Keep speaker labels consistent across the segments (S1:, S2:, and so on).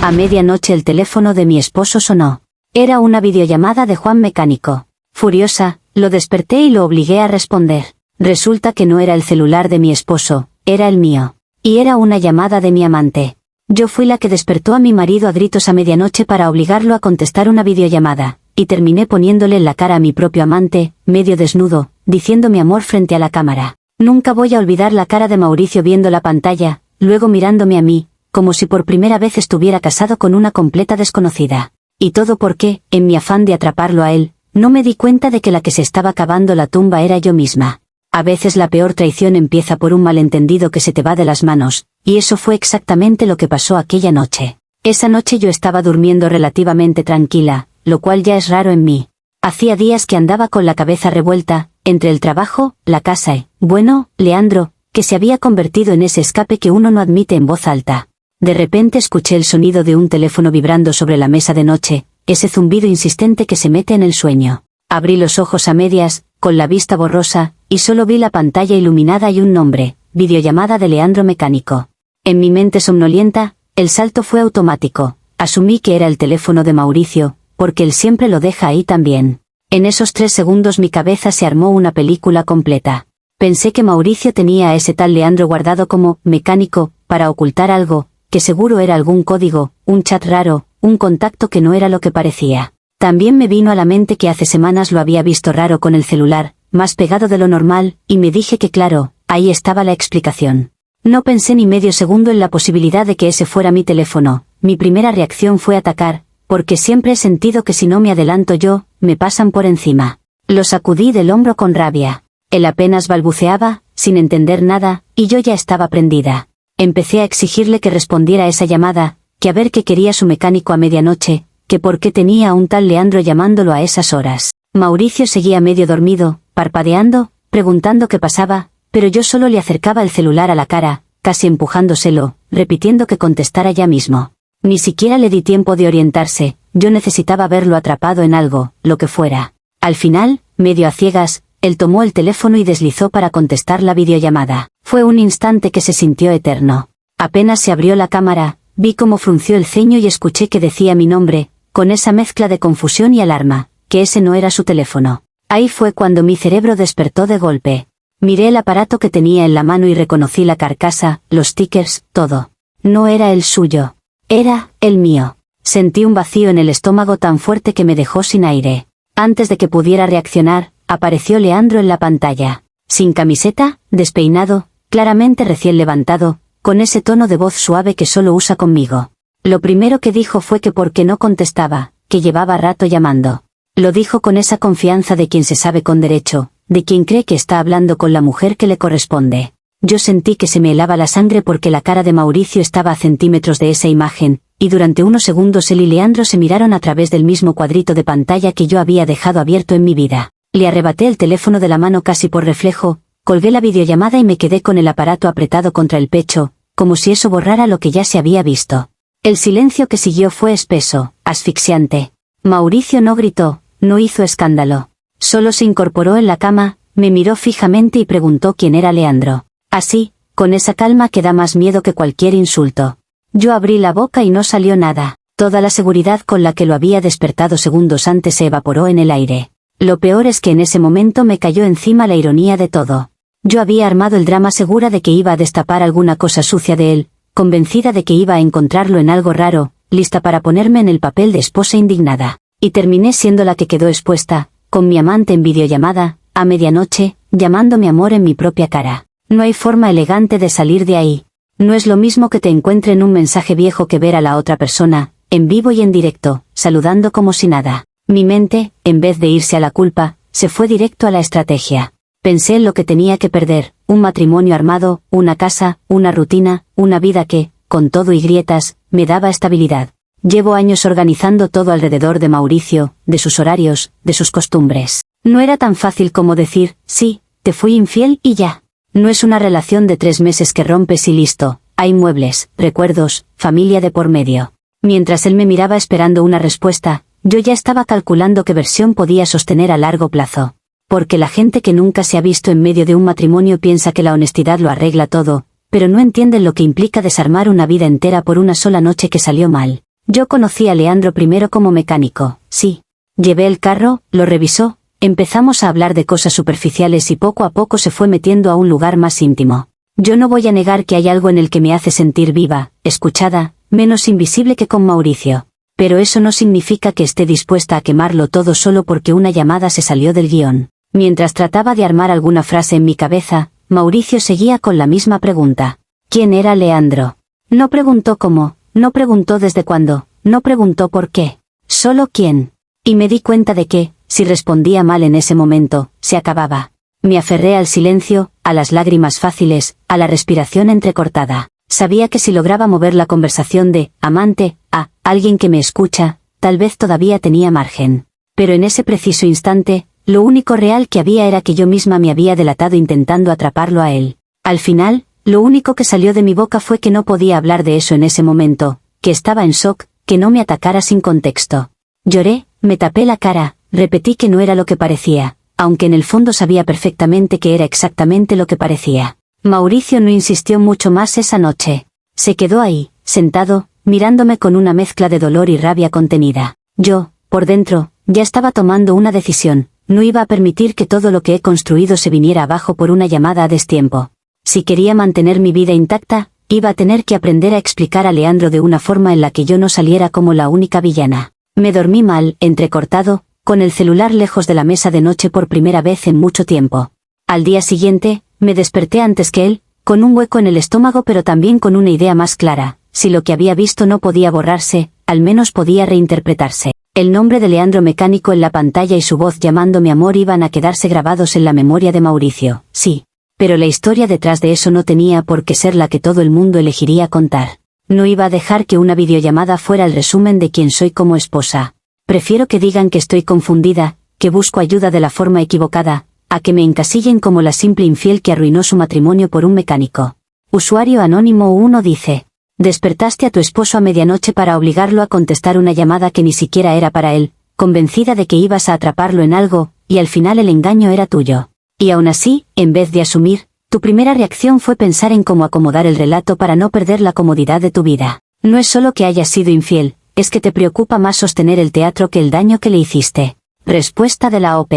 S1: A medianoche el teléfono de mi esposo sonó. Era una videollamada de Juan Mecánico. Furiosa, lo desperté y lo obligué a responder. Resulta que no era el celular de mi esposo, era el mío. Y era una llamada de mi amante. Yo fui la que despertó a mi marido a gritos a medianoche para obligarlo a contestar una videollamada, y terminé poniéndole en la cara a mi propio amante, medio desnudo, diciendo mi amor frente a la cámara. Nunca voy a olvidar la cara de Mauricio viendo la pantalla, luego mirándome a mí, como si por primera vez estuviera casado con una completa desconocida. Y todo porque, en mi afán de atraparlo a él, no me di cuenta de que la que se estaba cavando la tumba era yo misma. A veces la peor traición empieza por un malentendido que se te va de las manos, y eso fue exactamente lo que pasó aquella noche. Esa noche yo estaba durmiendo relativamente tranquila, lo cual ya es raro en mí. Hacía días que andaba con la cabeza revuelta, entre el trabajo, la casa y, bueno, Leandro, que se había convertido en ese escape que uno no admite en voz alta. De repente escuché el sonido de un teléfono vibrando sobre la mesa de noche, ese zumbido insistente que se mete en el sueño. Abrí los ojos a medias, con la vista borrosa, y solo vi la pantalla iluminada y un nombre, videollamada de Leandro Mecánico. En mi mente somnolienta, el salto fue automático. Asumí que era el teléfono de Mauricio, porque él siempre lo deja ahí también. En esos 3 segundos mi cabeza se armó una película completa. Pensé que Mauricio tenía a ese tal Leandro guardado como mecánico, para ocultar algo, que seguro era algún código, un chat raro, un contacto que no era lo que parecía. También me vino a la mente que hace semanas lo había visto raro con el celular, más pegado de lo normal, y me dije que claro, ahí estaba la explicación. No pensé ni medio segundo en la posibilidad de que ese fuera mi teléfono. Mi primera reacción fue atacar, porque siempre he sentido que si no me adelanto yo, me pasan por encima. Lo sacudí del hombro con rabia. Él apenas balbuceaba, sin entender nada, y yo ya estaba prendida. Empecé a exigirle que respondiera esa llamada, que a ver qué quería su mecánico a medianoche, que por qué tenía a un tal Leandro llamándolo a esas horas. Mauricio seguía medio dormido, parpadeando, preguntando qué pasaba, pero yo solo le acercaba el celular a la cara, casi empujándoselo, repitiendo que contestara ya mismo. Ni siquiera le di tiempo de orientarse, yo necesitaba verlo atrapado en algo, lo que fuera. Al final, medio a ciegas, él tomó el teléfono y deslizó para contestar la videollamada. Fue un instante que se sintió eterno. Apenas se abrió la cámara, vi cómo frunció el ceño y escuché que decía mi nombre, con esa mezcla de confusión y alarma, que ese no era su teléfono. Ahí fue cuando mi cerebro despertó de golpe. Miré el aparato que tenía en la mano y reconocí la carcasa, los tickers, todo. No era el suyo. Era el mío. Sentí un vacío en el estómago tan fuerte que me dejó sin aire. Antes de que pudiera reaccionar, apareció Leandro en la pantalla. Sin camiseta, despeinado, claramente recién levantado, con ese tono de voz suave que solo usa conmigo. Lo primero que dijo fue que por qué no contestaba, que llevaba rato llamando. Lo dijo con esa confianza de quien se sabe con derecho, de quien cree que está hablando con la mujer que le corresponde. Yo sentí que se me helaba la sangre porque la cara de Mauricio estaba a centímetros de esa imagen, y durante unos segundos él y Leandro se miraron a través del mismo cuadrito de pantalla que yo había dejado abierto en mi vida. Le arrebaté el teléfono de la mano casi por reflejo, colgué la videollamada y me quedé con el aparato apretado contra el pecho, como si eso borrara lo que ya se había visto. El silencio que siguió fue espeso, asfixiante. Mauricio no gritó, no hizo escándalo. Solo se incorporó en la cama, me miró fijamente y preguntó quién era Leandro. Así, con esa calma que da más miedo que cualquier insulto. Yo abrí la boca y no salió nada. Toda la seguridad con la que lo había despertado segundos antes se evaporó en el aire. Lo peor es que en ese momento me cayó encima la ironía de todo. Yo había armado el drama segura de que iba a destapar alguna cosa sucia de él, convencida de que iba a encontrarlo en algo raro, lista para ponerme en el papel de esposa indignada. Y terminé siendo la que quedó expuesta, con mi amante en videollamada, a medianoche, llamándome amor en mi propia cara. No hay forma elegante de salir de ahí. No es lo mismo que te encuentren un mensaje viejo que ver a la otra persona, en vivo y en directo, saludando como si nada. Mi mente, en vez de irse a la culpa, se fue directo a la estrategia. Pensé en lo que tenía que perder, un matrimonio armado, una casa, una rutina, una vida que, con todo y grietas, me daba estabilidad. Llevo años organizando todo alrededor de Mauricio, de sus horarios, de sus costumbres. No era tan fácil como decir, sí, te fui infiel y ya. No es una relación de 3 meses que rompes y listo, hay muebles, recuerdos, familia de por medio. Mientras él me miraba esperando una respuesta, yo ya estaba calculando qué versión podía sostener a largo plazo. Porque la gente que nunca se ha visto en medio de un matrimonio piensa que la honestidad lo arregla todo, pero no entienden lo que implica desarmar una vida entera por una sola noche que salió mal. Yo conocí a Leandro primero como mecánico, sí. Llevé el carro, lo revisó, empezamos a hablar de cosas superficiales y poco a poco se fue metiendo a un lugar más íntimo. Yo no voy a negar que hay algo en el que me hace sentir viva, escuchada, menos invisible que con Mauricio. Pero eso no significa que esté dispuesta a quemarlo todo solo porque una llamada se salió del guión. Mientras trataba de armar alguna frase en mi cabeza, Mauricio seguía con la misma pregunta. ¿Quién era Leandro? No preguntó cómo, no preguntó desde cuándo, no preguntó por qué. Solo quién. Y me di cuenta de que, si respondía mal en ese momento, se acababa. Me aferré al silencio, a las lágrimas fáciles, a la respiración entrecortada. Sabía que si lograba mover la conversación de amante a alguien que me escucha, tal vez todavía tenía margen. Pero en ese preciso instante, lo único real que había era que yo misma me había delatado intentando atraparlo a él. Al final, lo único que salió de mi boca fue que no podía hablar de eso en ese momento, que estaba en shock, que no me atacara sin contexto. Lloré, me tapé la cara, repetí que no era lo que parecía, aunque en el fondo sabía perfectamente que era exactamente lo que parecía. Mauricio no insistió mucho más esa noche. Se quedó ahí, sentado, mirándome con una mezcla de dolor y rabia contenida. Yo, por dentro, ya estaba tomando una decisión. No iba a permitir que todo lo que he construido se viniera abajo por una llamada a destiempo. Si quería mantener mi vida intacta, iba a tener que aprender a explicar a Leandro de una forma en la que yo no saliera como la única villana. Me dormí mal, entrecortado, con el celular lejos de la mesa de noche por primera vez en mucho tiempo. Al día siguiente, me desperté antes que él, con un hueco en el estómago pero también con una idea más clara. Si lo que había visto no podía borrarse, al menos podía reinterpretarse. El nombre de Leandro Mecánico en la pantalla y su voz llamándome amor iban a quedarse grabados en la memoria de Mauricio, sí. Pero la historia detrás de eso no tenía por qué ser la que todo el mundo elegiría contar. No iba a dejar que una videollamada fuera el resumen de quién soy como esposa. Prefiero que digan que estoy confundida, que busco ayuda de la forma equivocada, a que me encasillen como la simple infiel que arruinó su matrimonio por un mecánico. Usuario Anónimo 1 dice: despertaste a tu esposo a medianoche para obligarlo a contestar una llamada que ni siquiera era para él, convencida de que ibas a atraparlo en algo, y al final el engaño era tuyo. Y aún así, en vez de asumir, tu primera reacción fue pensar en cómo acomodar el relato para no perder la comodidad de tu vida. No es solo que hayas sido infiel, es que te preocupa más sostener el teatro que el daño que le hiciste. Respuesta de la OP.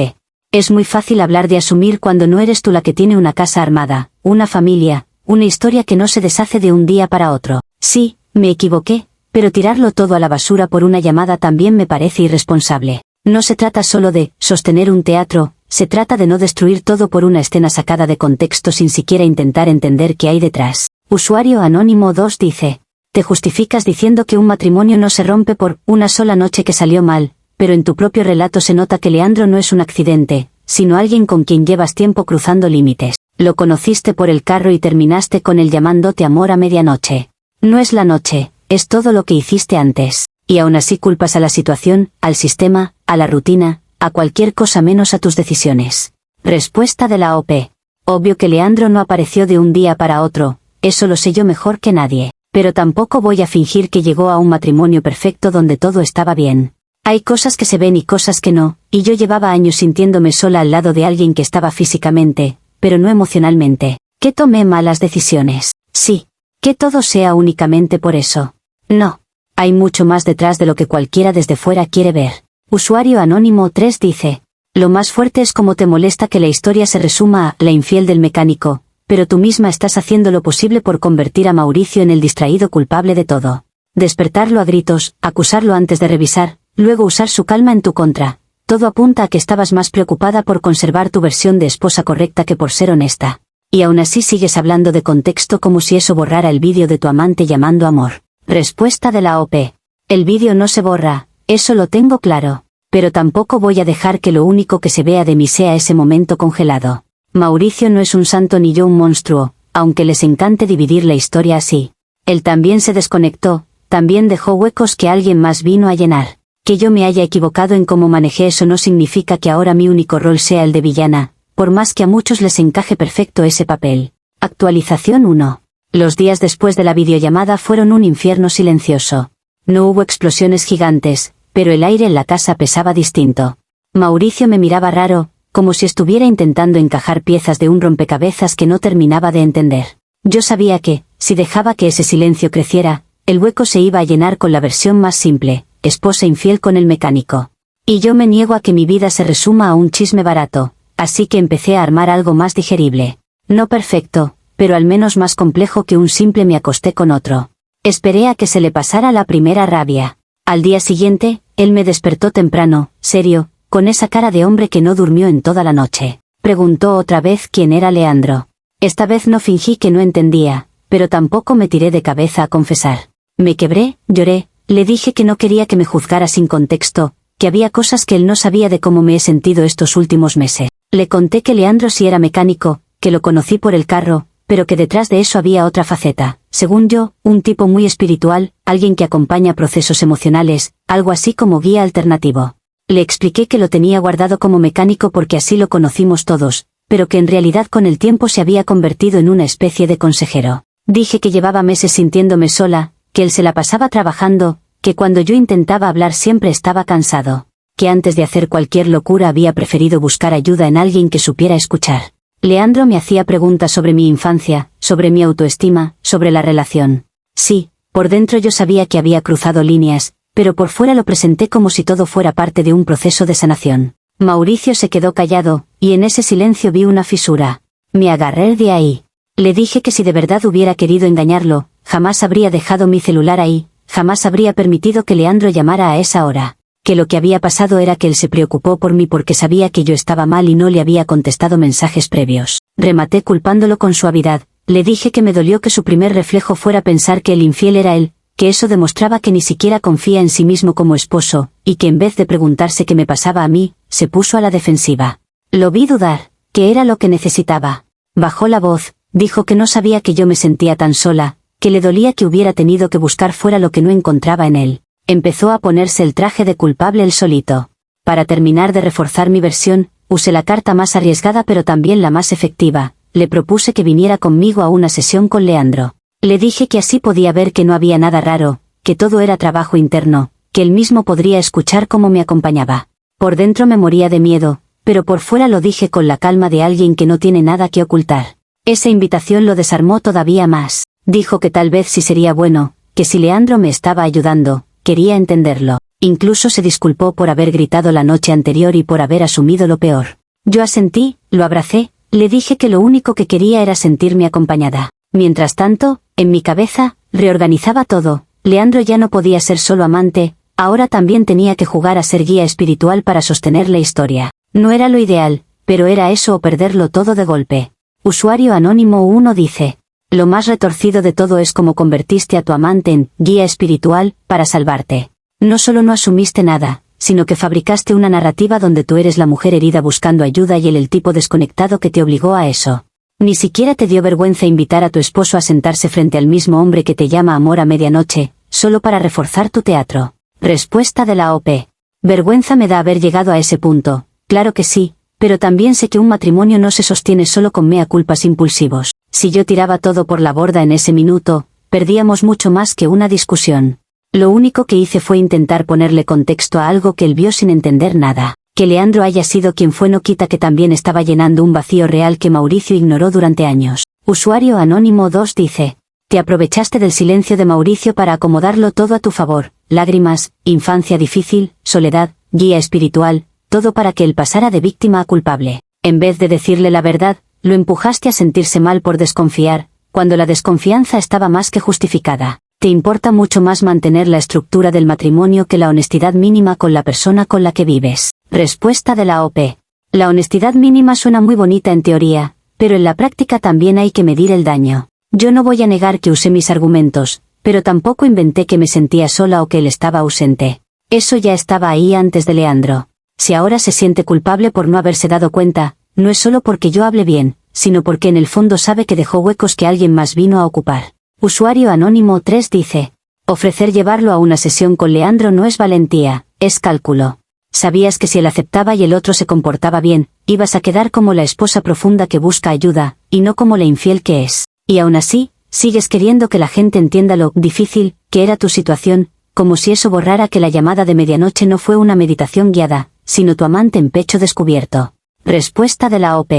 S1: Es muy fácil hablar de asumir cuando no eres tú la que tiene una casa armada, una familia, una historia que no se deshace de un día para otro. Sí, me equivoqué, pero tirarlo todo a la basura por una llamada también me parece irresponsable. No se trata solo de sostener un teatro, se trata de no destruir todo por una escena sacada de contexto sin siquiera intentar entender qué hay detrás. Usuario Anónimo 2 dice: te justificas diciendo que un matrimonio no se rompe por una sola noche que salió mal, pero en tu propio relato se nota que Leandro no es un accidente, sino alguien con quien llevas tiempo cruzando límites. Lo conociste por el carro y terminaste con él llamándote amor a medianoche. No es la noche, es todo lo que hiciste antes. Y aún así culpas a la situación, al sistema, a la rutina, a cualquier cosa menos a tus decisiones. Respuesta de la OP. Obvio que Leandro no apareció de un día para otro, eso lo sé yo mejor que nadie. Pero tampoco voy a fingir que llegó a un matrimonio perfecto donde todo estaba bien. Hay cosas que se ven y cosas que no, y yo llevaba años sintiéndome sola al lado de alguien que estaba físicamente, pero no emocionalmente. Que tomé malas decisiones. Sí. Que todo sea únicamente por eso. No. Hay mucho más detrás de lo que cualquiera desde fuera quiere ver. Usuario Anónimo 3 dice: lo más fuerte es cómo te molesta que la historia se resuma a la infiel del mecánico, pero tú misma estás haciendo lo posible por convertir a Mauricio en el distraído culpable de todo. Despertarlo a gritos, acusarlo antes de revisar, luego usar su calma en tu contra. Todo apunta a que estabas más preocupada por conservar tu versión de esposa correcta que por ser honesta. Y aún así sigues hablando de contexto como si eso borrara el vídeo de tu amante llamando amor. Respuesta de la OP. El vídeo no se borra, eso lo tengo claro. Pero tampoco voy a dejar que lo único que se vea de mí sea ese momento congelado. Mauricio no es un santo ni yo un monstruo, aunque les encante dividir la historia así. Él también se desconectó, también dejó huecos que alguien más vino a llenar. Que yo me haya equivocado en cómo manejé eso no significa que ahora mi único rol sea el de villana, por más que a muchos les encaje perfecto ese papel. Actualización 1. Los días después de la videollamada fueron un infierno silencioso. No hubo explosiones gigantes, pero el aire en la casa pesaba distinto. Mauricio me miraba raro, como si estuviera intentando encajar piezas de un rompecabezas que no terminaba de entender. Yo sabía que, si dejaba que ese silencio creciera, el hueco se iba a llenar con la versión más simple, esposa infiel con el mecánico. Y yo me niego a que mi vida se resuma a un chisme barato, así que empecé a armar algo más digerible. No perfecto, pero al menos más complejo que un simple me acosté con otro. Esperé a que se le pasara la primera rabia. Al día siguiente, él me despertó temprano, serio, con esa cara de hombre que no durmió en toda la noche. Preguntó otra vez quién era Leandro. Esta vez no fingí que no entendía, pero tampoco me tiré de cabeza a confesar. Me quebré, lloré, le dije que no quería que me juzgara sin contexto, que había cosas que él no sabía de cómo me he sentido estos últimos meses. Le conté que Leandro sí era mecánico, que lo conocí por el carro, pero que detrás de eso había otra faceta, según yo, un tipo muy espiritual, alguien que acompaña procesos emocionales, algo así como guía alternativo. Le expliqué que lo tenía guardado como mecánico porque así lo conocimos todos, pero que en realidad con el tiempo se había convertido en una especie de consejero. Dije que llevaba meses sintiéndome sola, que él se la pasaba trabajando, que cuando yo intentaba hablar siempre estaba cansado, que antes de hacer cualquier locura había preferido buscar ayuda en alguien que supiera escuchar. Leandro me hacía preguntas sobre mi infancia, sobre mi autoestima, sobre la relación. Sí, por dentro yo sabía que había cruzado líneas, pero por fuera lo presenté como si todo fuera parte de un proceso de sanación. Mauricio se quedó callado, y en ese silencio vi una fisura. Me agarré de ahí. Le dije que si de verdad hubiera querido engañarlo, jamás habría dejado mi celular ahí, jamás habría permitido que Leandro llamara a esa hora. Que lo que había pasado era que él se preocupó por mí porque sabía que yo estaba mal y no le había contestado mensajes previos. Rematé culpándolo con suavidad, le dije que me dolió que su primer reflejo fuera pensar que el infiel era él, que eso demostraba que ni siquiera confía en sí mismo como esposo, y que en vez de preguntarse qué me pasaba a mí, se puso a la defensiva. Lo vi dudar, que era lo que necesitaba. Bajó la voz, dijo que no sabía que yo me sentía tan sola, que le dolía que hubiera tenido que buscar fuera lo que no encontraba en él. Empezó a ponerse el traje de culpable él solito. Para terminar de reforzar mi versión, usé la carta más arriesgada pero también la más efectiva. Le propuse que viniera conmigo a una sesión con Leandro. Le dije que así podía ver que no había nada raro, que todo era trabajo interno, que él mismo podría escuchar cómo me acompañaba. Por dentro me moría de miedo, pero por fuera lo dije con la calma de alguien que no tiene nada que ocultar. Esa invitación lo desarmó todavía más. Dijo que tal vez sí sería bueno, que si Leandro me estaba ayudando, quería entenderlo. Incluso se disculpó por haber gritado la noche anterior y por haber asumido lo peor. Yo asentí, lo abracé, le dije que lo único que quería era sentirme acompañada. Mientras tanto, en mi cabeza, reorganizaba todo. Leandro ya no podía ser solo amante, ahora también tenía que jugar a ser guía espiritual para sostener la historia. No era lo ideal, pero era eso o perderlo todo de golpe. Usuario Anónimo 1 dice: lo más retorcido de todo es cómo convertiste a tu amante en guía espiritual para salvarte. No solo no asumiste nada, sino que fabricaste una narrativa donde tú eres la mujer herida buscando ayuda y él el tipo desconectado que te obligó a eso. Ni siquiera te dio vergüenza invitar a tu esposo a sentarse frente al mismo hombre que te llama amor a medianoche, solo para reforzar tu teatro. Respuesta de la OP. Vergüenza me da haber llegado a ese punto, claro que sí, pero también sé que un matrimonio no se sostiene solo con mea culpas impulsivos. Si yo tiraba todo por la borda en ese minuto, perdíamos mucho más que una discusión. Lo único que hice fue intentar ponerle contexto a algo que él vio sin entender nada. Que Leandro haya sido quien fue no quita que también estaba llenando un vacío real que Mauricio ignoró durante años. Usuario Anónimo 2 dice: te aprovechaste del silencio de Mauricio para acomodarlo todo a tu favor. Lágrimas, infancia difícil, soledad, guía espiritual, todo para que él pasara de víctima a culpable. En vez de decirle la verdad, lo empujaste a sentirse mal por desconfiar, cuando la desconfianza estaba más que justificada. Te importa mucho más mantener la estructura del matrimonio que la honestidad mínima con la persona con la que vives. Respuesta de la OP. La honestidad mínima suena muy bonita en teoría, pero en la práctica también hay que medir el daño. Yo no voy a negar que usé mis argumentos, pero tampoco inventé que me sentía sola o que él estaba ausente. Eso ya estaba ahí antes de Leandro. Si ahora se siente culpable por no haberse dado cuenta, no es solo porque yo hable bien, sino porque en el fondo sabe que dejó huecos que alguien más vino a ocupar. Usuario Anónimo 3 dice: ofrecer llevarlo a una sesión con Leandro no es valentía, es cálculo. Sabías que si él aceptaba y el otro se comportaba bien, ibas a quedar como la esposa profunda que busca ayuda, y no como la infiel que es. Y aún así, sigues queriendo que la gente entienda lo difícil que era tu situación, como si eso borrara que la llamada de medianoche no fue una meditación guiada, sino tu amante en pecho descubierto. Respuesta de la OP.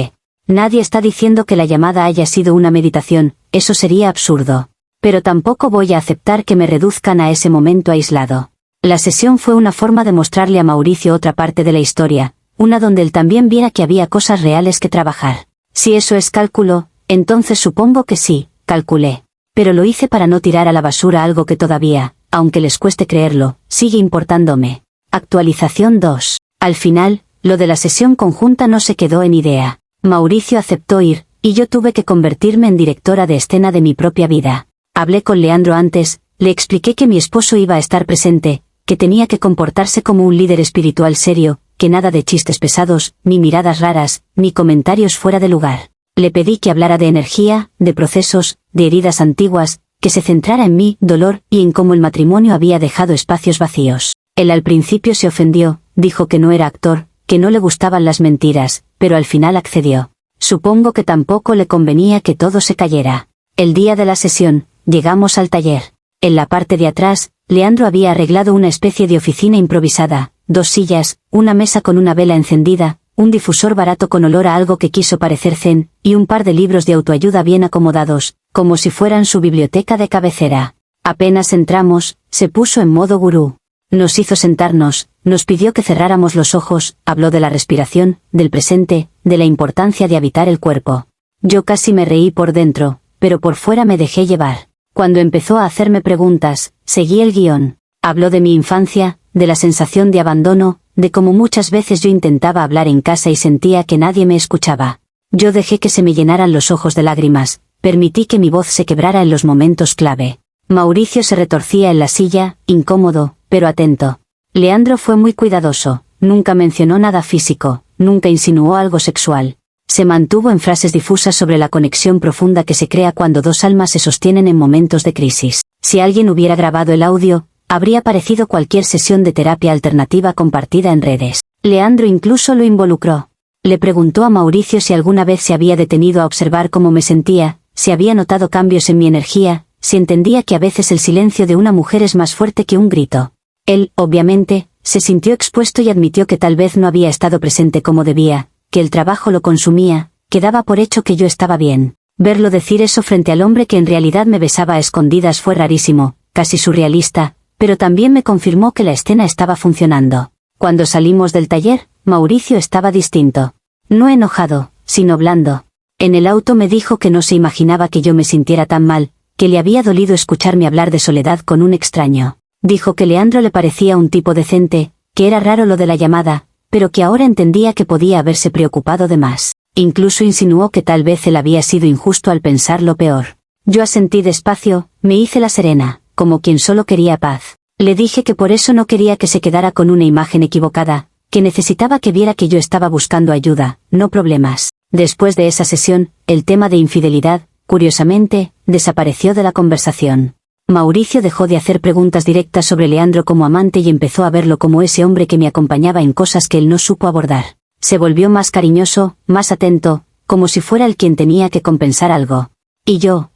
S1: Nadie está diciendo que la llamada haya sido una meditación, eso sería absurdo. pero tampoco voy a aceptar que me reduzcan a ese momento aislado. La sesión fue una forma de mostrarle a Mauricio otra parte de la historia, una donde él también viera que había cosas reales que trabajar. Si eso es cálculo, entonces supongo que sí, calculé. Pero lo hice para no tirar a la basura algo que todavía, aunque les cueste creerlo, sigue importándome. Actualización 2. Al final, lo de la sesión conjunta no se quedó en idea. Mauricio aceptó ir, y yo tuve que convertirme en directora de escena de mi propia vida. Hablé con Leandro antes, le expliqué que mi esposo iba a estar presente, que tenía que comportarse como un líder espiritual serio, que nada de chistes pesados, ni miradas raras, ni comentarios fuera de lugar. Le pedí que hablara de energía, de procesos, de heridas antiguas, que se centrara en mi dolor y en cómo el matrimonio había dejado espacios vacíos. Él al principio se ofendió, dijo que no era actor, que no le gustaban las mentiras, pero al final accedió. Supongo que tampoco le convenía que todo se cayera. El día de la sesión, llegamos al taller. En la parte de atrás, Leandro había arreglado una especie de oficina improvisada, 2 sillas, una mesa con una vela encendida, un difusor barato con olor a algo que quiso parecer zen, y un par de libros de autoayuda bien acomodados, como si fueran su biblioteca de cabecera. Apenas entramos, se puso en modo gurú. Nos hizo sentarnos, nos pidió que cerráramos los ojos, habló de la respiración, del presente, de la importancia de habitar el cuerpo. Yo casi me reí por dentro, pero por fuera me dejé llevar. Cuando empezó a hacerme preguntas, seguí el guión. Habló de mi infancia, de la sensación de abandono, de cómo muchas veces yo intentaba hablar en casa y sentía que nadie me escuchaba. Yo dejé que se me llenaran los ojos de lágrimas, permití que mi voz se quebrara en los momentos clave. Mauricio se retorcía en la silla, incómodo, pero atento. Leandro fue muy cuidadoso, nunca mencionó nada físico, nunca insinuó algo sexual. Se mantuvo en frases difusas sobre la conexión profunda que se crea cuando 2 almas se sostienen en momentos de crisis. Si alguien hubiera grabado el audio, habría parecido cualquier sesión de terapia alternativa compartida en redes. Leandro incluso lo involucró. Le preguntó a Mauricio si alguna vez se había detenido a observar cómo me sentía, si había notado cambios en mi energía, si entendía que a veces el silencio de una mujer es más fuerte que un grito. Él, obviamente, se sintió expuesto y admitió que tal vez no había estado presente como debía, que el trabajo lo consumía, que daba por hecho que yo estaba bien. Verlo decir eso frente al hombre que en realidad me besaba a escondidas fue rarísimo, casi surrealista, pero también me confirmó que la escena estaba funcionando. Cuando salimos del taller, Mauricio estaba distinto. No enojado, sino blando. En el auto me dijo que no se imaginaba que yo me sintiera tan mal, que le había dolido escucharme hablar de soledad con un extraño. Dijo que Leandro le parecía un tipo decente, que era raro lo de la llamada, pero que ahora entendía que podía haberse preocupado de más. Incluso insinuó que tal vez él había sido injusto al pensar lo peor. Yo asentí despacio, me hice la serena, como quien solo quería paz. Le dije que por eso no quería que se quedara con una imagen equivocada, que necesitaba que viera que yo estaba buscando ayuda, no problemas. Después de esa sesión, el tema de infidelidad, curiosamente, desapareció de la conversación. Mauricio dejó de hacer preguntas directas sobre Leandro como amante y empezó a verlo como ese hombre que me acompañaba en cosas que él no supo abordar. Se volvió más cariñoso, más atento, como si fuera el quien tenía que compensar algo. Y yo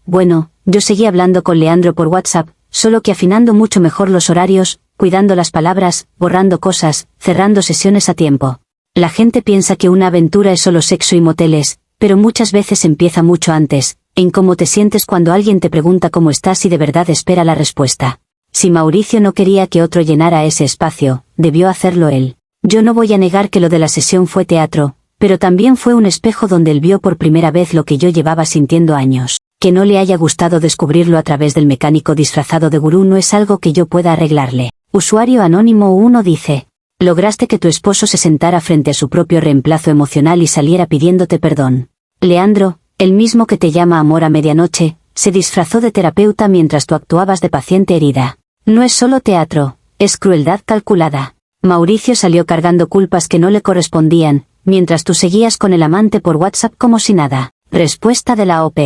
S1: seguí hablando con Leandro por WhatsApp, solo que afinando mucho mejor los horarios, cuidando las palabras, borrando cosas, cerrando sesiones a tiempo. La gente piensa que una aventura es solo sexo y moteles, pero muchas veces empieza mucho antes, en cómo te sientes cuando alguien te pregunta cómo estás y de verdad espera la respuesta. Si Mauricio no quería que otro llenara ese espacio, debió hacerlo él. Yo no voy a negar que lo de la sesión fue teatro, pero también fue un espejo donde él vio por primera vez lo que yo llevaba sintiendo años. Que no le haya gustado descubrirlo a través del mecánico disfrazado de gurú no es algo que yo pueda arreglarle. Usuario Anónimo 1 dice: lograste que tu esposo se sentara frente a su propio reemplazo emocional y saliera pidiéndote perdón. Leandro, el mismo que te llama amor a medianoche, se disfrazó de terapeuta mientras tú actuabas de paciente herida. No es solo teatro, es crueldad calculada. Mauricio salió cargando culpas que no le correspondían, mientras tú seguías con el amante por WhatsApp como si nada. Respuesta de la OP.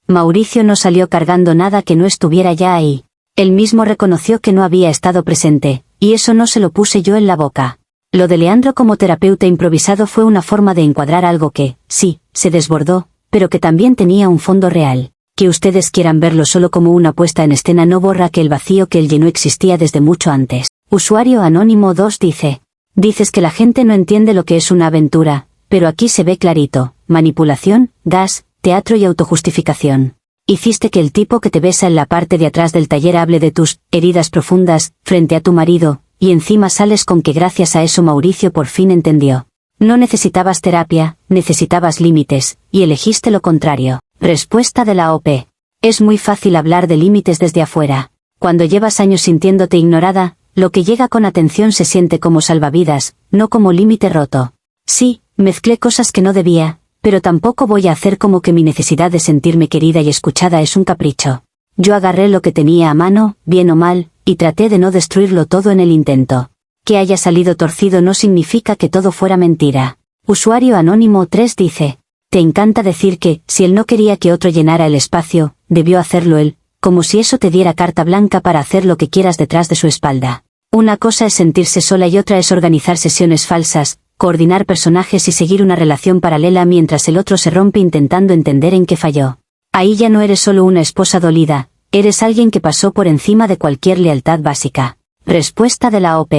S1: Mauricio no salió cargando nada que no estuviera ya ahí. Él mismo reconoció que no había estado presente, y eso no se lo puse yo en la boca. Lo de Leandro como terapeuta improvisado fue una forma de encuadrar algo que, sí, se desbordó, pero que también tenía un fondo real. Que ustedes quieran verlo solo como una puesta en escena no borra que el vacío que él llenó existía desde mucho antes. Usuario Anónimo 2 dice: dices que la gente no entiende lo que es una aventura, pero aquí se ve clarito: manipulación, gas, teatro y autojustificación. Hiciste que el tipo que te besa en la parte de atrás del taller hable de tus heridas profundas frente a tu marido, y encima sales con que gracias a eso Mauricio por fin entendió. No necesitabas terapia, necesitabas límites, y elegiste lo contrario. Respuesta de la OP. Es muy fácil hablar de límites desde afuera. Cuando llevas años sintiéndote ignorada, lo que llega con atención se siente como salvavidas, no como límite roto. Sí, mezclé cosas que no debía, pero tampoco voy a hacer como que mi necesidad de sentirme querida y escuchada es un capricho. Yo agarré lo que tenía a mano, bien o mal, y traté de no destruirlo todo en el intento. Que haya salido torcido no significa que todo fuera mentira. Usuario Anónimo 3 dice: te encanta decir que, si él no quería que otro llenara el espacio, debió hacerlo él, como si eso te diera carta blanca para hacer lo que quieras detrás de su espalda. Una cosa es sentirse sola y otra es organizar sesiones falsas, coordinar personajes y seguir una relación paralela mientras el otro se rompe intentando entender en qué falló. Ahí ya no eres solo una esposa dolida, eres alguien que pasó por encima de cualquier lealtad básica. Respuesta de la OP.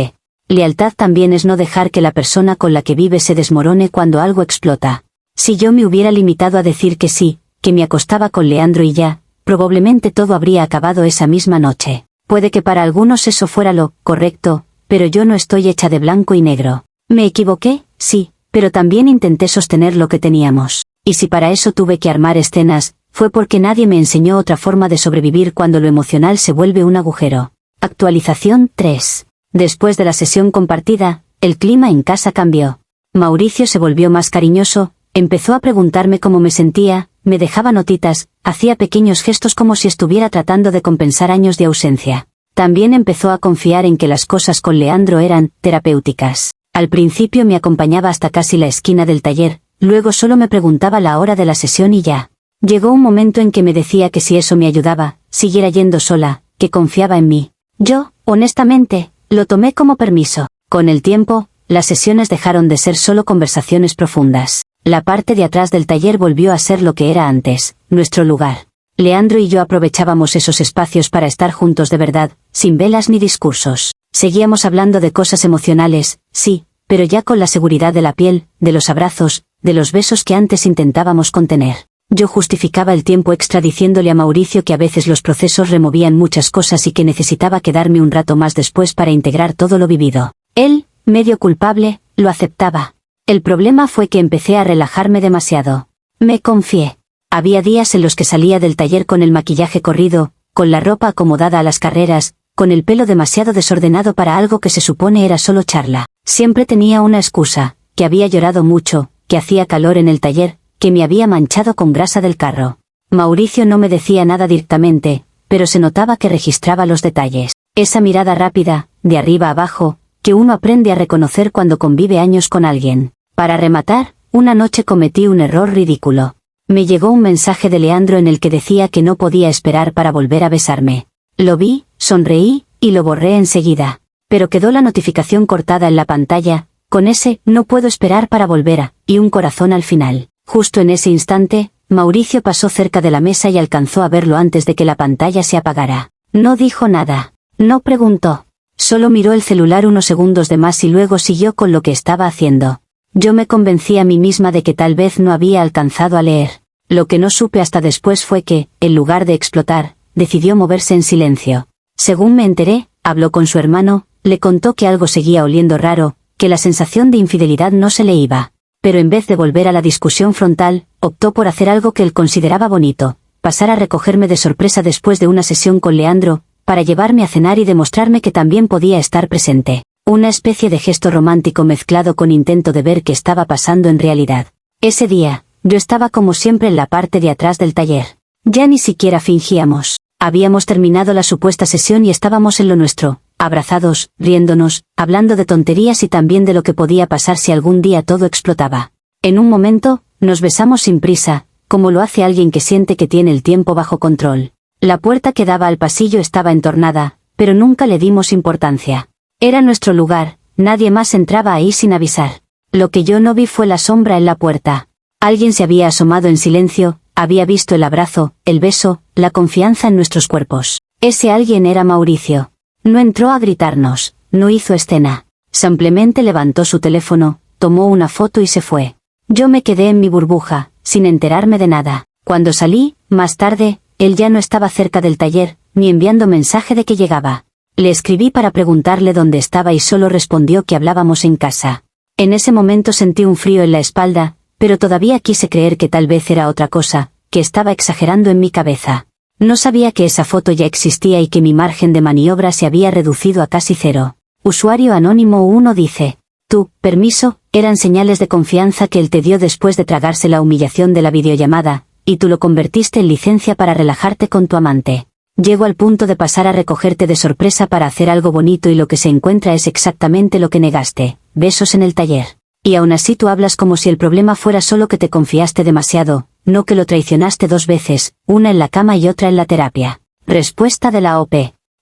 S1: Lealtad también es no dejar que la persona con la que vives se desmorone cuando algo explota. Si yo me hubiera limitado a decir que sí, que me acostaba con Leandro y ya, probablemente todo habría acabado esa misma noche. Puede que para algunos eso fuera lo correcto, pero yo no estoy hecha de blanco y negro. ¿Me equivoqué? Sí, pero también intenté sostener lo que teníamos. Y si para eso tuve que armar escenas, fue porque nadie me enseñó otra forma de sobrevivir cuando lo emocional se vuelve un agujero. Actualización 3. Después de la sesión compartida, el clima en casa cambió. Mauricio se volvió más cariñoso, empezó a preguntarme cómo me sentía, me dejaba notitas, hacía pequeños gestos como si estuviera tratando de compensar años de ausencia. También empezó a confiar en que las cosas con Leandro eran terapéuticas. Al principio me acompañaba hasta casi la esquina del taller, luego solo me preguntaba la hora de la sesión y ya. Llegó un momento en que me decía que si eso me ayudaba, siguiera yendo sola, que confiaba en mí. Yo, honestamente, lo tomé como permiso. Con el tiempo, las sesiones dejaron de ser solo conversaciones profundas. La parte de atrás del taller volvió a ser lo que era antes, nuestro lugar. Leandro y yo aprovechábamos esos espacios para estar juntos de verdad, sin velas ni discursos. Seguíamos hablando de cosas emocionales, sí, pero ya con la seguridad de la piel, de los abrazos, de los besos que antes intentábamos contener. Yo justificaba el tiempo extra diciéndole a Mauricio que a veces los procesos removían muchas cosas y que necesitaba quedarme un rato más después para integrar todo lo vivido. Él, medio culpable, lo aceptaba. El problema fue que empecé a relajarme demasiado. Me confié. Había días en los que salía del taller con el maquillaje corrido, con la ropa acomodada a las carreras, con el pelo demasiado desordenado para algo que se supone era solo charla. Siempre tenía una excusa, que había llorado mucho, que hacía calor en el taller, que me había manchado con grasa del carro. Mauricio no me decía nada directamente, pero se notaba que registraba los detalles. Esa mirada rápida, de arriba abajo, que uno aprende a reconocer cuando convive años con alguien. Para rematar, una noche cometí un error ridículo. Me llegó un mensaje de Leandro en el que decía que no podía esperar para volver a besarme. Lo vi, sonreí, y lo borré enseguida. Pero quedó la notificación cortada en la pantalla, con ese "no puedo esperar para volver a", y un corazón al final. Justo en ese instante, Mauricio pasó cerca de la mesa y alcanzó a verlo antes de que la pantalla se apagara. No dijo nada. No preguntó. Solo miró el celular unos segundos de más y luego siguió con lo que estaba haciendo. Yo me convencí a mí misma de que tal vez no había alcanzado a leer. Lo que no supe hasta después fue que, en lugar de explotar, decidió moverse en silencio. Según me enteré, habló con su hermano, le contó que algo seguía oliendo raro, que la sensación de infidelidad no se le iba. Pero en vez de volver a la discusión frontal, optó por hacer algo que él consideraba bonito, pasar a recogerme de sorpresa después de una sesión con Leandro, para llevarme a cenar y demostrarme que también podía estar presente. Una especie de gesto romántico mezclado con intento de ver qué estaba pasando en realidad. Ese día, yo estaba como siempre en la parte de atrás del taller. Ya ni siquiera fingíamos. Habíamos terminado la supuesta sesión y estábamos en lo nuestro, abrazados, riéndonos, hablando de tonterías y también de lo que podía pasar si algún día todo explotaba. En un momento, nos besamos sin prisa, como lo hace alguien que siente que tiene el tiempo bajo control. La puerta que daba al pasillo estaba entornada, pero nunca le dimos importancia. Era nuestro lugar, nadie más entraba ahí sin avisar. Lo que yo no vi fue la sombra en la puerta. Alguien se había asomado en silencio, había visto el abrazo, el beso, la confianza en nuestros cuerpos. Ese alguien era Mauricio. No entró a gritarnos, no hizo escena. Simplemente levantó su teléfono, tomó una foto y se fue. Yo me quedé en mi burbuja, sin enterarme de nada. Cuando salí, más tarde, él ya no estaba cerca del taller, ni enviando mensaje de que llegaba. Le escribí para preguntarle dónde estaba y solo respondió que hablábamos en casa. En ese momento sentí un frío en la espalda, pero todavía quise creer que tal vez era otra cosa, que estaba exagerando en mi cabeza. No sabía que esa foto ya existía y que mi margen de maniobra se había reducido a casi cero. Usuario anónimo 1 dice: tú, permiso, eran señales de confianza que él te dio después de tragarse la humillación de la videollamada, y tú lo convertiste en licencia para relajarte con tu amante. Llego al punto de pasar a recogerte de sorpresa para hacer algo bonito y lo que se encuentra es exactamente lo que negaste, besos en el taller. Y aún así tú hablas como si el problema fuera solo que te confiaste demasiado, no que lo traicionaste 2 veces, una en la cama y otra en la terapia. Respuesta de la OP.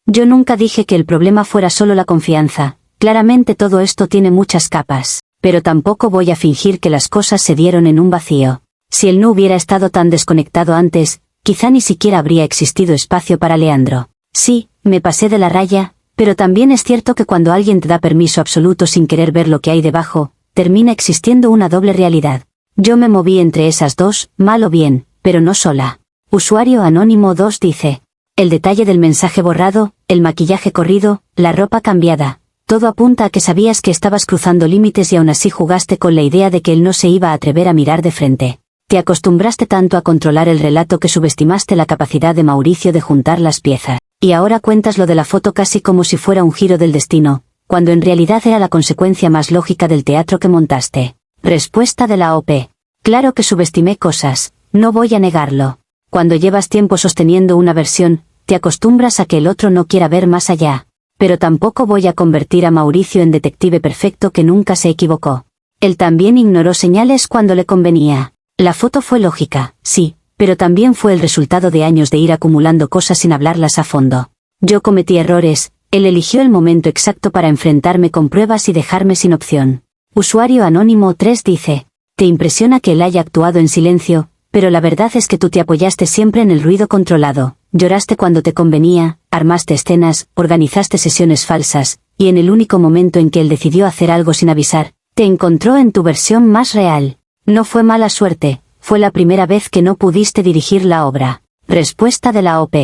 S1: Yo nunca dije que el problema fuera solo la confianza, claramente todo esto tiene muchas capas, pero tampoco voy a fingir que las cosas se dieron en un vacío. Si él no hubiera estado tan desconectado antes, quizá ni siquiera habría existido espacio para Leandro. Sí, me pasé de la raya, pero también es cierto que cuando alguien te da permiso absoluto sin querer ver lo que hay debajo, termina existiendo una doble realidad. Yo me moví entre esas dos, mal o bien, pero no sola. Usuario anónimo 2 dice: el detalle del mensaje borrado, el maquillaje corrido, la ropa cambiada. Todo apunta a que sabías que estabas cruzando límites y aún así jugaste con la idea de que él no se iba a atrever a mirar de frente. Te acostumbraste tanto a controlar el relato que subestimaste la capacidad de Mauricio de juntar las piezas. Y ahora cuentas lo de la foto casi como si fuera un giro del destino, cuando en realidad era la consecuencia más lógica del teatro que montaste. Respuesta de la OP. Claro que subestimé cosas, no voy a negarlo. Cuando llevas tiempo sosteniendo una versión, te acostumbras a que el otro no quiera ver más allá. Pero tampoco voy a convertir a Mauricio en detective perfecto que nunca se equivocó. Él también ignoró señales cuando le convenía. La foto fue lógica, sí, pero también fue el resultado de años de ir acumulando cosas sin hablarlas a fondo. Yo cometí errores, él eligió el momento exacto para enfrentarme con pruebas y dejarme sin opción. Usuario anónimo 3 dice: te impresiona que él haya actuado en silencio, pero la verdad es que tú te apoyaste siempre en el ruido controlado, lloraste cuando te convenía, armaste escenas, organizaste sesiones falsas, y en el único momento en que él decidió hacer algo sin avisar, te encontró en tu versión más real. No fue mala suerte, fue la primera vez que no pudiste dirigir la obra. Respuesta de la OP.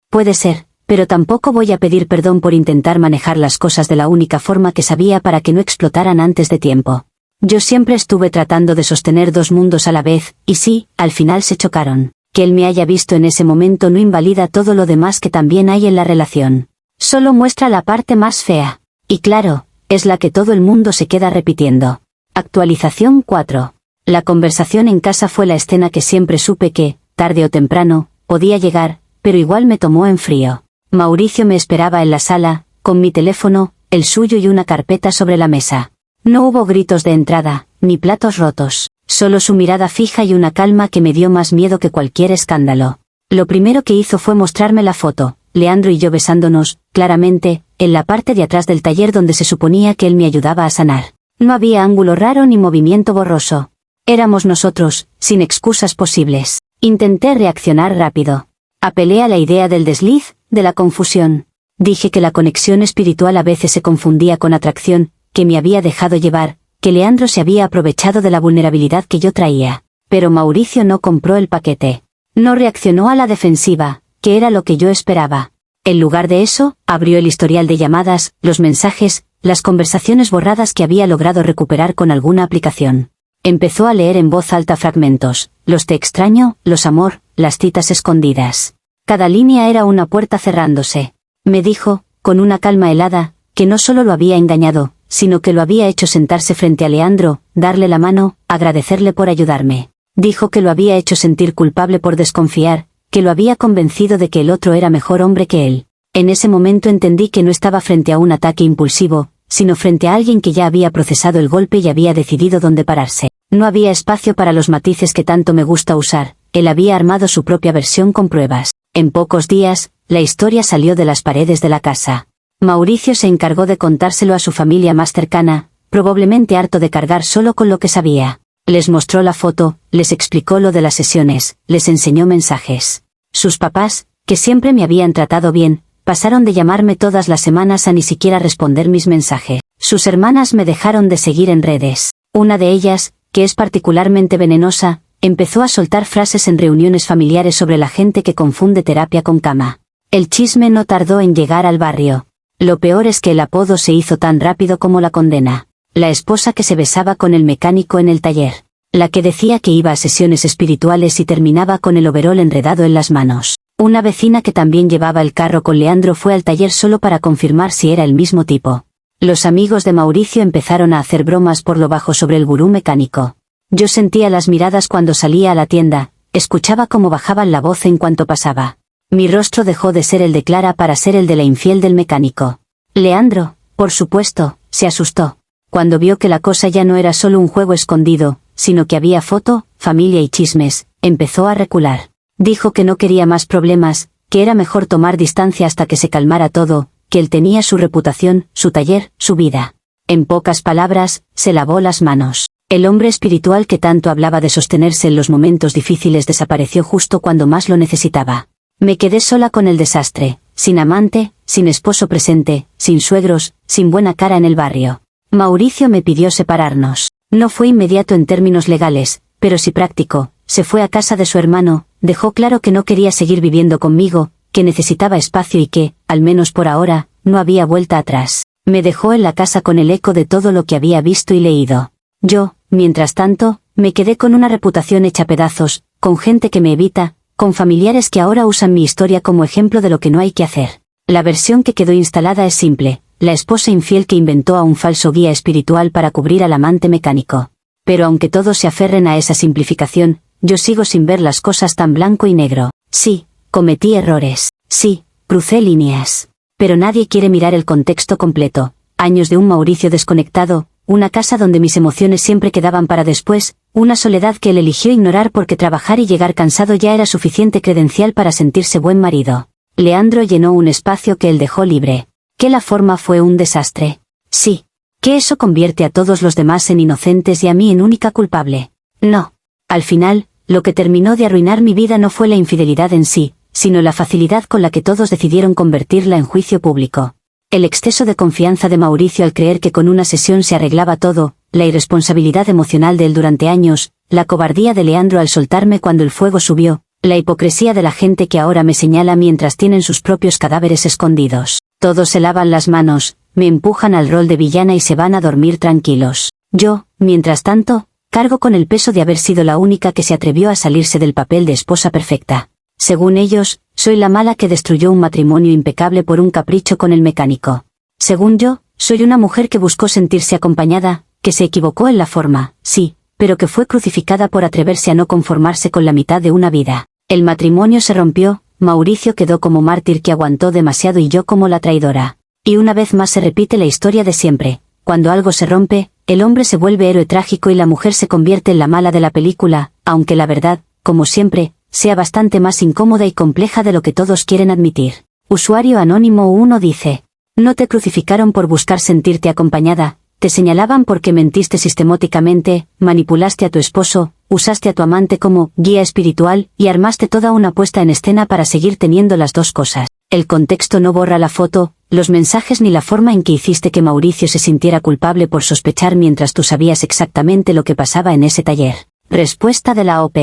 S1: Puede ser, pero tampoco voy a pedir perdón por intentar manejar las cosas de la única forma que sabía para que no explotaran antes de tiempo. Yo siempre estuve tratando de sostener 2 mundos a la vez, y sí, al final se chocaron. Que él me haya visto en ese momento no invalida todo lo demás que también hay en la relación. Solo muestra la parte más fea. Y claro, es la que todo el mundo se queda repitiendo. Actualización 4. La conversación en casa fue la escena que siempre supe que, tarde o temprano, podía llegar, pero igual me tomó en frío. Mauricio me esperaba en la sala, con mi teléfono, el suyo y una carpeta sobre la mesa. No hubo gritos de entrada, ni platos rotos, solo su mirada fija y una calma que me dio más miedo que cualquier escándalo. Lo primero que hizo fue mostrarme la foto, Leandro y yo besándonos, claramente, en la parte de atrás del taller donde se suponía que él me ayudaba a sanar. No había ángulo raro ni movimiento borroso. Éramos nosotros, sin excusas posibles. Intenté reaccionar rápido. Apelé a la idea del desliz, de la confusión. Dije que la conexión espiritual a veces se confundía con atracción, que me había dejado llevar, que Leandro se había aprovechado de la vulnerabilidad que yo traía. Pero Mauricio no compró el paquete. No reaccionó a la defensiva, que era lo que yo esperaba. En lugar de eso, abrió el historial de llamadas, los mensajes, las conversaciones borradas que había logrado recuperar con alguna aplicación. Empezó a leer en voz alta fragmentos, los te extraño, los amor, las citas escondidas. Cada línea era una puerta cerrándose. Me dijo, con una calma helada, que no solo lo había engañado, sino que lo había hecho sentarse frente a Leandro, darle la mano, agradecerle por ayudarme. Dijo que lo había hecho sentir culpable por desconfiar, que lo había convencido de que el otro era mejor hombre que él. En ese momento entendí que no estaba frente a un ataque impulsivo, sino frente a alguien que ya había procesado el golpe y había decidido dónde pararse. No había espacio para los matices que tanto me gusta usar, él había armado su propia versión con pruebas. En pocos días, la historia salió de las paredes de la casa. Mauricio se encargó de contárselo a su familia más cercana, probablemente harto de cargar solo con lo que sabía. Les mostró la foto, les explicó lo de las sesiones, les enseñó mensajes. Sus papás, que siempre me habían tratado bien, pasaron de llamarme todas las semanas a ni siquiera responder mis mensajes. Sus hermanas me dejaron de seguir en redes. Una de ellas, que es particularmente venenosa, Empezó a soltar frases en reuniones familiares sobre la gente que confunde terapia con cama. El chisme no tardó en llegar al barrio. Lo peor es que el apodo se hizo tan rápido como la condena. La esposa que se besaba con el mecánico en el taller. La que decía que iba a sesiones espirituales y terminaba con el overol enredado en las manos. Una vecina que también llevaba el carro con Leandro fue al taller solo para confirmar si era el mismo tipo. Los amigos de Mauricio empezaron a hacer bromas por lo bajo sobre el gurú mecánico. Yo sentía las miradas cuando salía a la tienda, escuchaba cómo bajaban la voz en cuanto pasaba. Mi rostro dejó de ser el de Clara para ser el de la infiel del mecánico. Leandro, por supuesto, se asustó. Cuando vio que la cosa ya no era solo un juego escondido, sino que había foto, familia y chismes, empezó a recular. Dijo que no quería más problemas, que era mejor tomar distancia hasta que se calmara todo, que él tenía su reputación, su taller, su vida. En pocas palabras, se lavó las manos. El hombre espiritual que tanto hablaba de sostenerse en los momentos difíciles desapareció justo cuando más lo necesitaba. Me quedé sola con el desastre, sin amante, sin esposo presente, sin suegros, sin buena cara en el barrio. Mauricio me pidió separarnos. No fue inmediato en términos legales, pero sí práctico. Se fue a casa de su hermano, dejó claro que no quería seguir viviendo conmigo, que necesitaba espacio y que, al menos por ahora, no había vuelta atrás. Me dejó en la casa con el eco de todo lo que había visto y leído. Yo, mientras tanto, me quedé con una reputación hecha pedazos, con gente que me evita, con familiares que ahora usan mi historia como ejemplo de lo que no hay que hacer. La versión que quedó instalada es simple, la esposa infiel que inventó a un falso guía espiritual para cubrir al amante mecánico. Pero aunque todos se aferren a esa simplificación, yo sigo sin ver las cosas tan blanco y negro. Sí, cometí errores. Sí, crucé líneas. Pero nadie quiere mirar el contexto completo. Años de un Mauricio desconectado, una casa donde mis emociones siempre quedaban para después, una soledad que él eligió ignorar porque trabajar y llegar cansado ya era suficiente credencial para sentirse buen marido. Leandro llenó un espacio que él dejó libre. Que la forma fue un desastre. Sí. Que eso convierte a todos los demás en inocentes y a mí en única culpable. No. Al final, lo que terminó de arruinar mi vida no fue la infidelidad en sí, sino la facilidad con la que todos decidieron convertirla en juicio público. El exceso de confianza de Mauricio al creer que con una sesión se arreglaba todo, la irresponsabilidad emocional de él durante años, la cobardía de Leandro al soltarme cuando el fuego subió, la hipocresía de la gente que ahora me señala mientras tienen sus propios cadáveres escondidos. Todos se lavan las manos, me empujan al rol de villana y se van a dormir tranquilos. Yo, mientras tanto, cargo con el peso de haber sido la única que se atrevió a salirse del papel de esposa perfecta. Según ellos, soy la mala que destruyó un matrimonio impecable por un capricho con el mecánico. Según yo, soy una mujer que buscó sentirse acompañada, que se equivocó en la forma, sí, pero que fue crucificada por atreverse a no conformarse con la mitad de una vida. El matrimonio se rompió, Mauricio quedó como mártir que aguantó demasiado y yo como la traidora. Y una vez más se repite la historia de siempre. Cuando algo se rompe, el hombre se vuelve héroe trágico y la mujer se convierte en la mala de la película, aunque la verdad, como siempre, sea bastante más incómoda y compleja de lo que todos quieren admitir. Usuario Anónimo 1 dice: no te crucificaron por buscar sentirte acompañada, te señalaban porque mentiste sistemáticamente, manipulaste a tu esposo, usaste a tu amante como guía espiritual y armaste toda una puesta en escena para seguir teniendo las dos cosas. El contexto no borra la foto, los mensajes ni la forma en que hiciste que Mauricio se sintiera culpable por sospechar mientras tú sabías exactamente lo que pasaba en ese taller. Respuesta de la OP.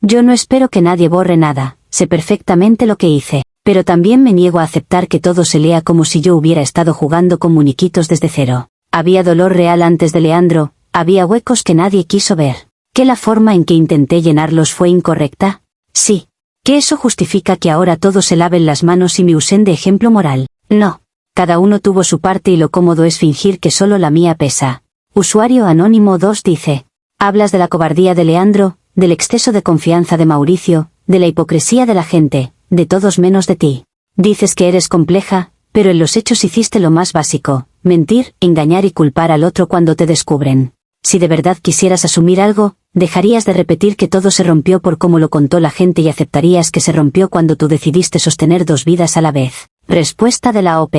S1: Yo no espero que nadie borre nada, sé perfectamente lo que hice, pero también me niego a aceptar que todo se lea como si yo hubiera estado jugando con muñequitos desde cero. Había dolor real antes de Leandro, había huecos que nadie quiso ver. ¿Que la forma en que intenté llenarlos fue incorrecta? Sí. ¿Que eso justifica que ahora todos se laven las manos y me usen de ejemplo moral? No. Cada uno tuvo su parte y lo cómodo es fingir que solo la mía pesa. Usuario Anónimo 2 dice: hablas de la cobardía de Leandro, del exceso de confianza de Mauricio, de la hipocresía de la gente, de todos menos de ti. Dices que eres compleja, pero en los hechos hiciste lo más básico: mentir, engañar y culpar al otro cuando te descubren. Si de verdad quisieras asumir algo, dejarías de repetir que todo se rompió por cómo lo contó la gente y aceptarías que se rompió cuando tú decidiste sostener dos vidas a la vez. Respuesta de la OP.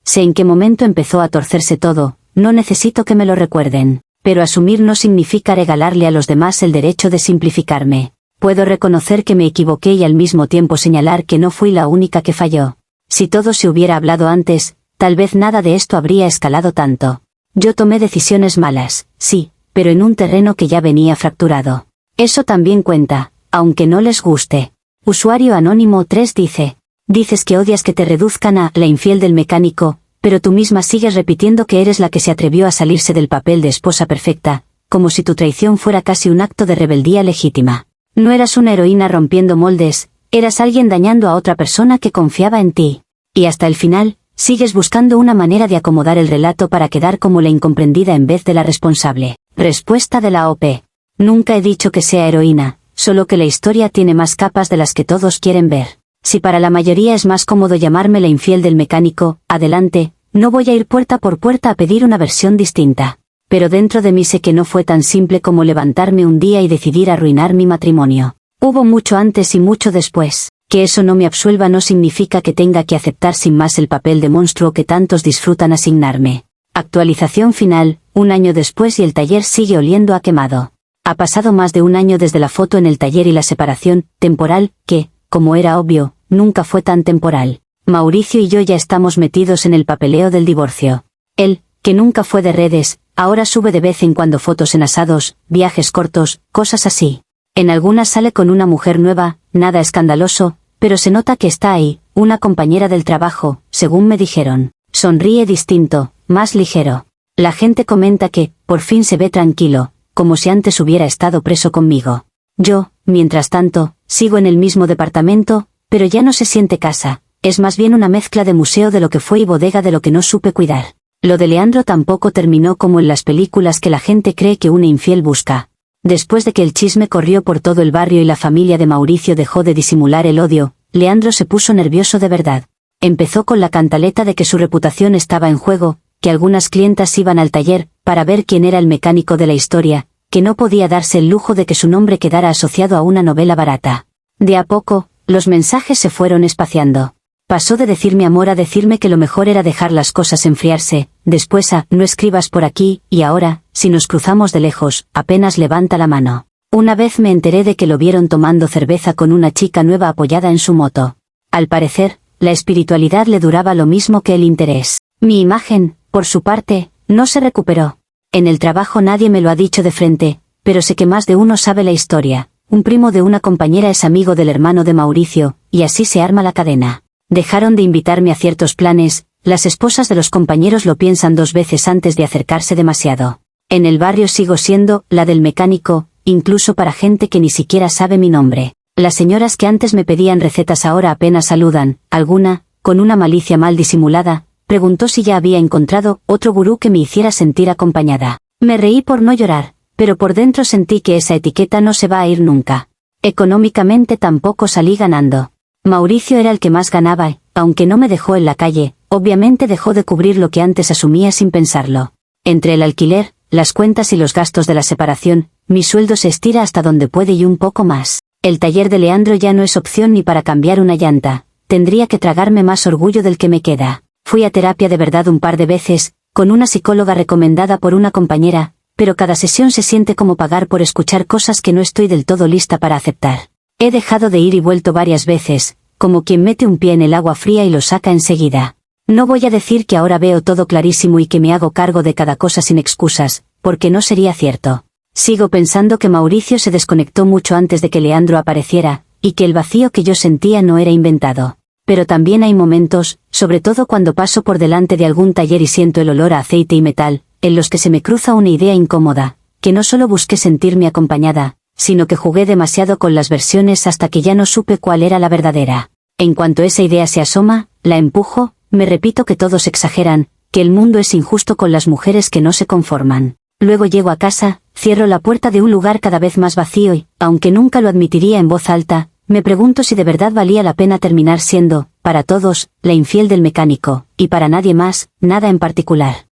S1: Sé en qué momento empezó a torcerse todo, no necesito que me lo recuerden. Pero asumir no significa regalarle a los demás el derecho de simplificarme. Puedo reconocer que me equivoqué y al mismo tiempo señalar que no fui la única que falló. Si todo se hubiera hablado antes, tal vez nada de esto habría escalado tanto. Yo tomé decisiones malas, sí, pero en un terreno que ya venía fracturado. Eso también cuenta, aunque no les guste. Usuario anónimo 3 dice: dices que odias que te reduzcan a la infiel del mecánico, pero tú misma sigues repitiendo que eres la que se atrevió a salirse del papel de esposa perfecta, como si tu traición fuera casi un acto de rebeldía legítima. No eras una heroína rompiendo moldes, eras alguien dañando a otra persona que confiaba en ti. Y hasta el final, sigues buscando una manera de acomodar el relato para quedar como la incomprendida en vez de la responsable. Respuesta de la OP. Nunca he dicho que sea heroína, solo que la historia tiene más capas de las que todos quieren ver. Si para la mayoría es más cómodo llamarme la infiel del mecánico, adelante, no voy a ir puerta por puerta a pedir una versión distinta. Pero dentro de mí sé que no fue tan simple como levantarme un día y decidir arruinar mi matrimonio. Hubo mucho antes y mucho después. Que eso no me absuelva no significa que tenga que aceptar sin más el papel de monstruo que tantos disfrutan asignarme. Actualización final, 1 año después y el taller sigue oliendo a quemado. Ha pasado más de 1 año desde la foto en el taller y la separación temporal, que, como era obvio, nunca fue tan temporal. Mauricio y yo ya estamos metidos en el papeleo del divorcio. Él, que nunca fue de redes, ahora sube de vez en cuando fotos en asados, viajes cortos, cosas así. En algunas sale con una mujer nueva, nada escandaloso, pero se nota que está ahí, una compañera del trabajo, según me dijeron. Sonríe distinto, más ligero. La gente comenta que, por fin se ve tranquilo, como si antes hubiera estado preso conmigo. Yo, mientras tanto, sigo en el mismo departamento, pero ya no se siente casa, es más bien una mezcla de museo de lo que fue y bodega de lo que no supe cuidar. Lo de Leandro tampoco terminó como en las películas que la gente cree que una infiel busca. Después de que el chisme corrió por todo el barrio y la familia de Mauricio dejó de disimular el odio, Leandro se puso nervioso de verdad. Empezó con la cantaleta de que su reputación estaba en juego, que algunas clientas iban al taller, para ver quién era el mecánico de la historia, que no podía darse el lujo de que su nombre quedara asociado a una novela barata. De a poco, los mensajes se fueron espaciando. Pasó de decirme amor a decirme que lo mejor era dejar las cosas enfriarse, después a no escribas por aquí, y ahora, si nos cruzamos de lejos, apenas levanta la mano. Una vez me enteré de que lo vieron tomando cerveza con una chica nueva apoyada en su moto. Al parecer, la espiritualidad le duraba lo mismo que el interés. Mi imagen, por su parte, no se recuperó. En el trabajo nadie me lo ha dicho de frente, pero sé que más de uno sabe la historia. Un primo de una compañera es amigo del hermano de Mauricio, y así se arma la cadena. Dejaron de invitarme a ciertos planes, las esposas de los compañeros lo piensan 2 veces antes de acercarse demasiado. En el barrio sigo siendo la del mecánico, incluso para gente que ni siquiera sabe mi nombre. Las señoras que antes me pedían recetas ahora apenas saludan, alguna, con una malicia mal disimulada, preguntó si ya había encontrado otro gurú que me hiciera sentir acompañada. Me reí por no llorar, pero por dentro sentí que esa etiqueta no se va a ir nunca. Económicamente tampoco salí ganando. Mauricio era el que más ganaba, aunque no me dejó en la calle, obviamente dejó de cubrir lo que antes asumía sin pensarlo. Entre el alquiler, las cuentas y los gastos de la separación, mi sueldo se estira hasta donde puede y un poco más. El taller de Leandro ya no es opción ni para cambiar una llanta, tendría que tragarme más orgullo del que me queda. Fui a terapia de verdad un par de veces, con una psicóloga recomendada por una compañera, pero cada sesión se siente como pagar por escuchar cosas que no estoy del todo lista para aceptar. He dejado de ir y vuelto varias veces, como quien mete un pie en el agua fría y lo saca enseguida. No voy a decir que ahora veo todo clarísimo y que me hago cargo de cada cosa sin excusas, porque no sería cierto. Sigo pensando que Mauricio se desconectó mucho antes de que Leandro apareciera, y que el vacío que yo sentía no era inventado. Pero también hay momentos, sobre todo cuando paso por delante de algún taller y siento el olor a aceite y metal, en los que se me cruza una idea incómoda, que no solo busqué sentirme acompañada, sino que jugué demasiado con las versiones hasta que ya no supe cuál era la verdadera. En cuanto esa idea se asoma, la empujo, me repito que todos exageran, que el mundo es injusto con las mujeres que no se conforman. Luego llego a casa, cierro la puerta de un lugar cada vez más vacío y, aunque nunca lo admitiría en voz alta, me pregunto si de verdad valía la pena terminar siendo, para todos, la infiel del mecánico, y para nadie más, nada en particular.